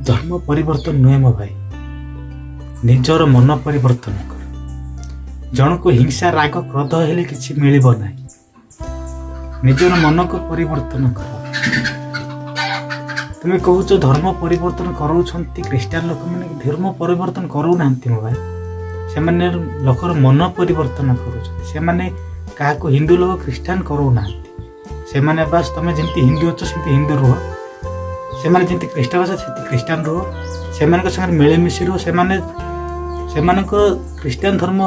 धर्म परिवर्तन नुहे मो भाई, निजर मन परिवर्तन कर। जन को हिंसा राग क्रोध हेले किछि मिलिबो नाही। निजर मन को परिवर्तन कर। तुम कहूच धर्म परिवर्तन करूछंती क्रिश्चियन लोक माने धर्म परिवर्तन करू नांती मो भाई, से माने लोकर मन परिवर्तन करूछंती। से माने काहा को हिंदू लोक क्रिश्चियन करू नांती। से माने बस तुम जेंती हिंदू अछ सेंती हिंदू रुह, से माने जेंती क्रिश्चियन अछ सेंती क्रिश्चियन रुह। से माने को संग मिले मिसि रुह। से माने को क्रिश्चियन धर्म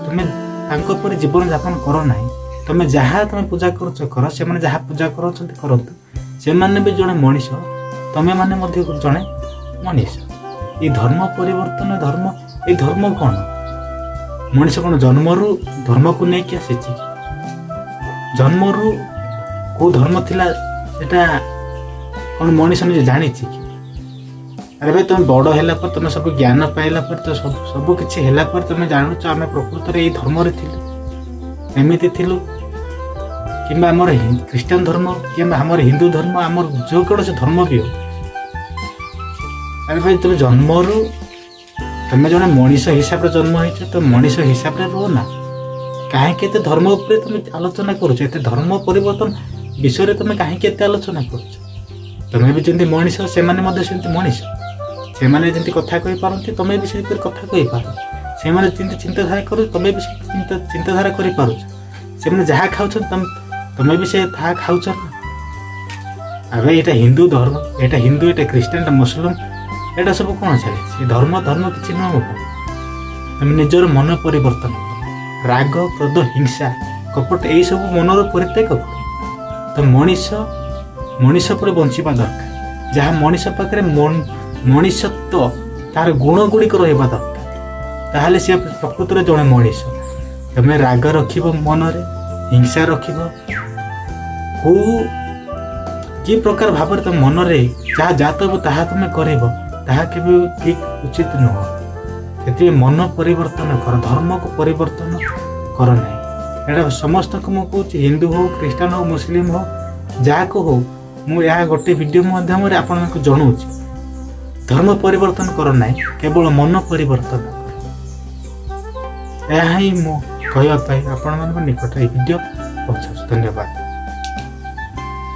तुम तांको पर जीवन यापन करो नाही। तुम जहाँ तुम पूजा करुच कर, से माने जहाँ पूजा करूछंती करंतु। से माने भी जने मनीष, तमे माने मध्य जने मनीष। ये धर्म परिवर्तन धर्म, ये धर्म कौन? मनीष कौन जन्मरू धर्म को नहीं क्या आसी? जन्मरू को धर्म थिला सेटा कौन मनीष निजे जानी? अरे भाई तुम बड़ है तुम सब ज्ञान पाइला पर तो सब किसी है तुम जानूच आम प्रकृत में धर्म एमती थिलु कि आमर क्रिश्चियन धर्म कि आमर हिंदू धर्म आमर जो कौन से धर्म भी हो। अरे भाई तुम जन्मरू तुम जड़े मनीष हिसाब से जन्म हो, तो मनीष हिसाब से रुह ना। कहीं धर्म उपर तुम आलोचना करुच, धर्म परिवर्तन विषय तुम कहीं आलोचना करुच? तुम्हें भी जमी मनीष से मनीष से मैंने जमी कथा कही पारती, तुम्हें भी से कथा कही पार। से मैंने चिंताधारा कर, तुम्हें भी चिंताधारा कर पार। से मैंने जहाँ खाऊ तुम्हें भी से खाऊ ना। अबे ये हिंदू धर्म, ये हिंदू, ये क्रिश्चियन, मुस्लिम, ये सब कौन चले? धर्म धर्म किसी नुह। तुम निजर मन परिवर्तन कर। राग क्रोध हिंसा कपट यही सब मनर परित्याग कर। तो मनीष पर बंचवा दरकार। जहाँ मनीष पाखे मनीषत्व तार गुण गुड़िक रहा दरकार, ताहले सी प्रकृत में जड़े मनीष। तुम राग रख मनरे, हिंसा रख कि प्रकार भाव तुम मनरे जहाँ जातब ताहा तुम कर ठीक उचित नुह। से मन परिवर्तन कर, धर्म को परिवर्तन कर ना। यहाँ समस्त को मुझे हिंदू हो, क्रिश्चियन हो, मुस्लिम हो, जहाँ को हो, मुझे गोटे वीडियो माध्यम आपको जनाऊँ, धर्म परिवर्तन कर ना, केवल मन परिवर्तन कर। यह ही मो कहवाई आपण निकट वीडियो पहुँचाऊँ। धन्यवाद।